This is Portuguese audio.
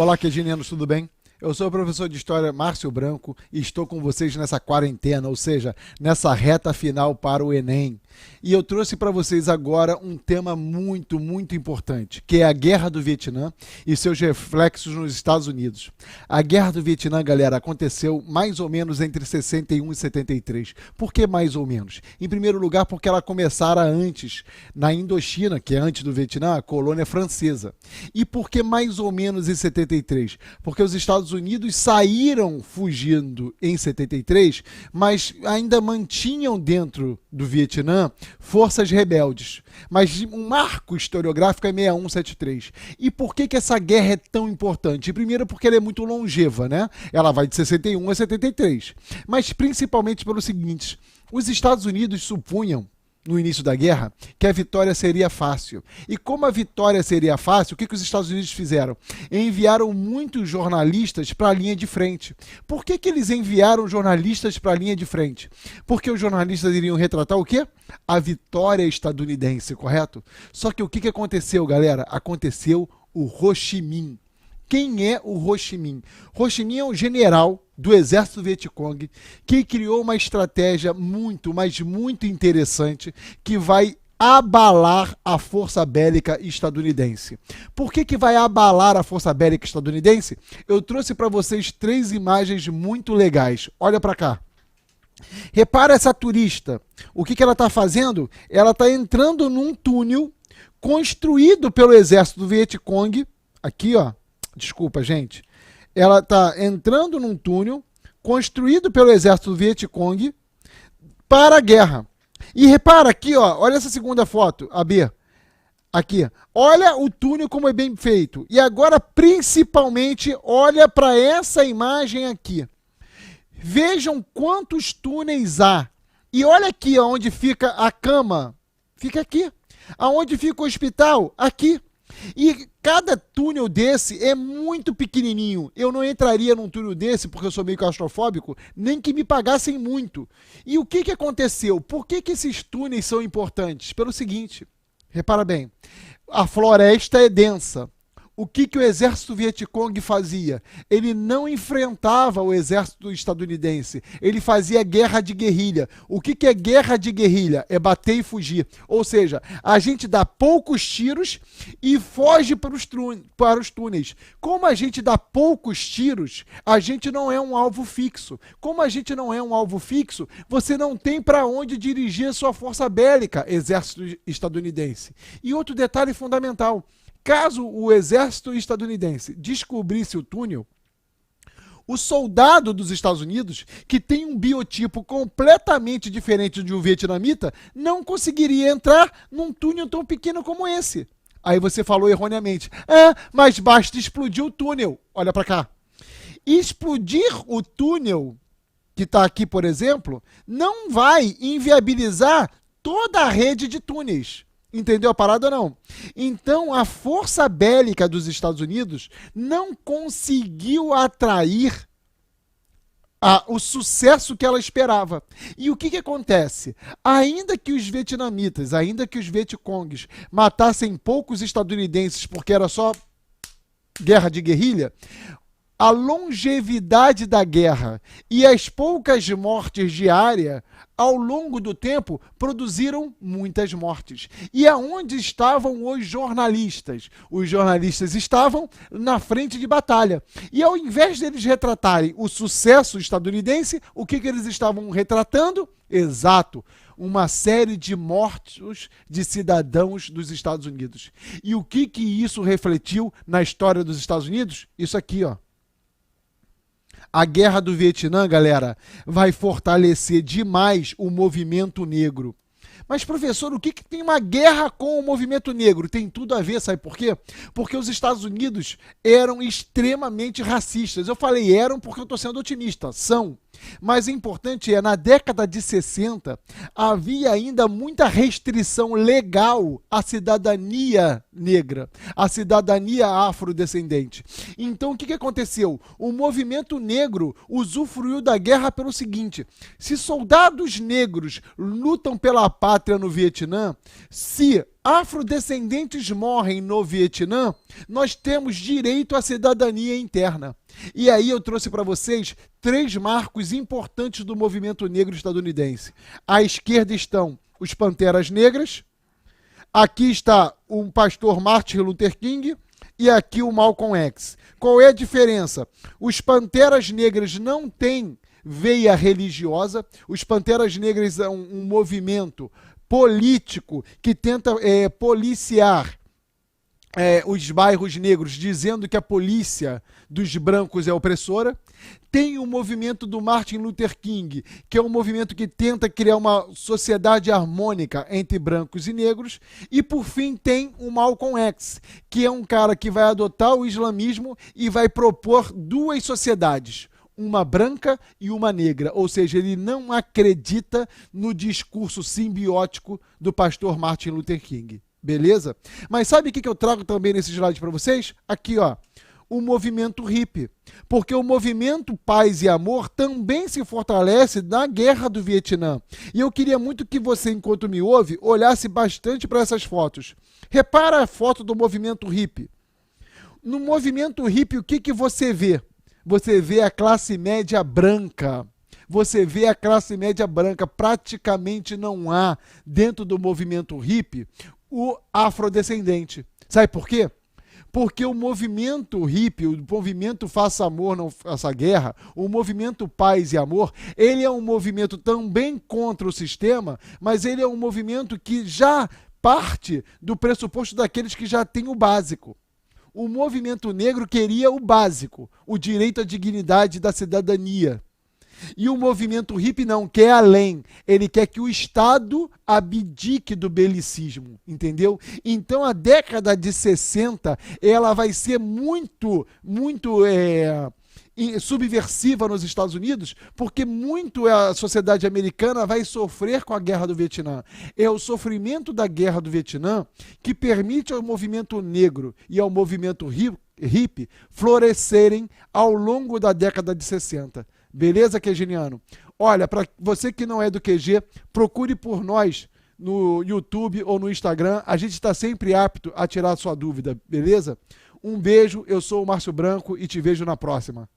Olá, queridos, tudo bem? Eu sou o professor de História Márcio Branco e estou com vocês nessa quarentena, ou seja, nessa reta final para o Enem. E eu trouxe para vocês agora um tema muito importante, que é a Guerra do Vietnã e seus reflexos nos Estados Unidos. A Guerra do Vietnã, galera, aconteceu mais ou menos entre 61 e 73. Por que mais ou menos? Em primeiro lugar, porque ela começara antes, na Indochina, que é antes do Vietnã, a colônia francesa. E por que mais ou menos em 73? Porque os Estados Unidos saíram fugindo em 73, mas ainda mantinham dentro do Vietnã forças rebeldes. Mas um marco historiográfico é 6173. E por que essa guerra é tão importante? Primeiro, porque ela é muito longeva, né? Ela vai de 61 a 73. Mas principalmente pelo seguinte: os Estados Unidos supunham, no início da guerra, que a vitória seria fácil. E como a vitória seria fácil, o que os Estados Unidos fizeram? Enviaram muitos jornalistas para a linha de frente. Por que eles enviaram jornalistas para a linha de frente? Porque os jornalistas iriam retratar o quê? A vitória estadunidense, correto? Só que o que aconteceu, galera? Aconteceu o Ho Chi Minh. Quem é o Ho Chi Minh? Ho Chi Minh é um general do exército Vietcong que criou uma estratégia muito interessante que vai abalar a força bélica estadunidense. Por que vai abalar a força bélica estadunidense? Eu trouxe para vocês 3 imagens muito legais. Olha para cá. Repara essa turista. O que ela está fazendo? Ela está entrando num túnel construído pelo exército do Vietcong. Aqui, ó. Desculpa, gente. Ela está entrando num túnel construído pelo exército do Vietcong para a guerra. E repara aqui, ó, olha essa segunda foto, a B. Aqui. Olha o túnel como é bem feito. E agora, principalmente, olha para essa imagem aqui. Vejam quantos túneis há. E olha aqui onde fica a cama. Fica aqui. Aonde fica o hospital? Aqui. E cada túnel desse é muito pequenininho. Eu não entraria num túnel desse, porque eu sou meio claustrofóbico, nem que me pagassem muito. E o que aconteceu? Por que esses túneis são importantes? Pelo seguinte, repara bem, a floresta é densa. O que o exército Vietcong fazia? Ele não enfrentava o exército estadunidense. Ele fazia guerra de guerrilha. O que é guerra de guerrilha? É bater e fugir. Ou seja, a gente dá poucos tiros e foge para os túneis. Como a gente dá poucos tiros, a gente não é um alvo fixo. Como a gente não é um alvo fixo, você não tem para onde dirigir a sua força bélica, exército estadunidense. E outro detalhe fundamental: caso o exército estadunidense descobrisse o túnel, o soldado dos Estados Unidos, que tem um biotipo completamente diferente de um vietnamita, não conseguiria entrar num túnel tão pequeno como esse. Aí você falou erroneamente: mas basta explodir o túnel. Olha para cá. Explodir o túnel, que está aqui, por exemplo, não vai inviabilizar toda a rede de túneis. Entendeu a parada ou não? Então, a força bélica dos Estados Unidos não conseguiu atrair o sucesso que ela esperava. E o que acontece? Ainda que os vietnamitas, ainda que os vietcongues matassem poucos estadunidenses porque era só guerra de guerrilha, a longevidade da guerra e as poucas mortes diárias, ao longo do tempo, produziram muitas mortes. E aonde estavam os jornalistas? Os jornalistas estavam na frente de batalha. E ao invés deles retratarem o sucesso estadunidense, o que eles estavam retratando? Exato, uma série de mortos de cidadãos dos Estados Unidos. E o que isso refletiu na história dos Estados Unidos? Isso aqui, ó. A guerra do Vietnã, galera, vai fortalecer demais o movimento negro. Mas, professor, o que tem uma guerra com o movimento negro? Tem tudo a ver, sabe por quê? Porque os Estados Unidos eram extremamente racistas. Eu falei eram porque eu estou sendo otimista. São. Mas o importante é, na década de 60, havia ainda muita restrição legal à cidadania negra, à cidadania afrodescendente. Então, o que aconteceu? O movimento negro usufruiu da guerra pelo seguinte: se soldados negros lutam pela pátria no Vietnã, se afrodescendentes morrem no Vietnã, nós temos direito à cidadania interna. E aí eu trouxe para vocês 3 marcos importantes do movimento negro estadunidense. À esquerda estão os Panteras Negras, aqui está o pastor Martin Luther King e aqui o Malcolm X. Qual é a diferença? Os Panteras Negras não têm veia religiosa, os Panteras Negras são um movimento político que tenta policiar os bairros negros, dizendo que a polícia dos brancos é opressora. Tem o movimento do Martin Luther King, que é um movimento que tenta criar uma sociedade harmônica entre brancos e negros. E, por fim, tem o Malcolm X, que é um cara que vai adotar o islamismo e vai propor 2 sociedades, uma branca e uma negra, ou seja, ele não acredita no discurso simbiótico do pastor Martin Luther King, beleza? Mas sabe o que eu trago também nesse slide para vocês? Aqui, ó, o movimento hippie, porque o movimento Paz e Amor também se fortalece na Guerra do Vietnã. E eu queria muito que você, enquanto me ouve, olhasse bastante para essas fotos. Repara a foto do movimento hippie. No movimento hippie, o que você vê? Você vê a classe média branca. Você vê a classe média branca. Praticamente não há, dentro do movimento hippie, o afrodescendente. Sabe por quê? Porque o movimento hippie, o movimento Faça Amor, Não Faça Guerra, o movimento Paz e Amor, ele é um movimento também contra o sistema, mas ele é um movimento que já parte do pressuposto daqueles que já têm o básico. O movimento negro queria o básico, o direito à dignidade da cidadania. E o movimento hippie não quer além, ele quer que o Estado abdique do belicismo, entendeu? Então a década de 60, ela vai ser muito subversiva nos Estados Unidos, porque muito a sociedade americana vai sofrer com a Guerra do Vietnã. É o sofrimento da Guerra do Vietnã que permite ao movimento negro e ao movimento hippie florescerem ao longo da década de 60. Beleza, QGeniano? Olha, para você que não é do QG, procure por nós no YouTube ou no Instagram. A gente está sempre apto a tirar a sua dúvida, beleza? Um beijo, eu sou o Márcio Branco e te vejo na próxima.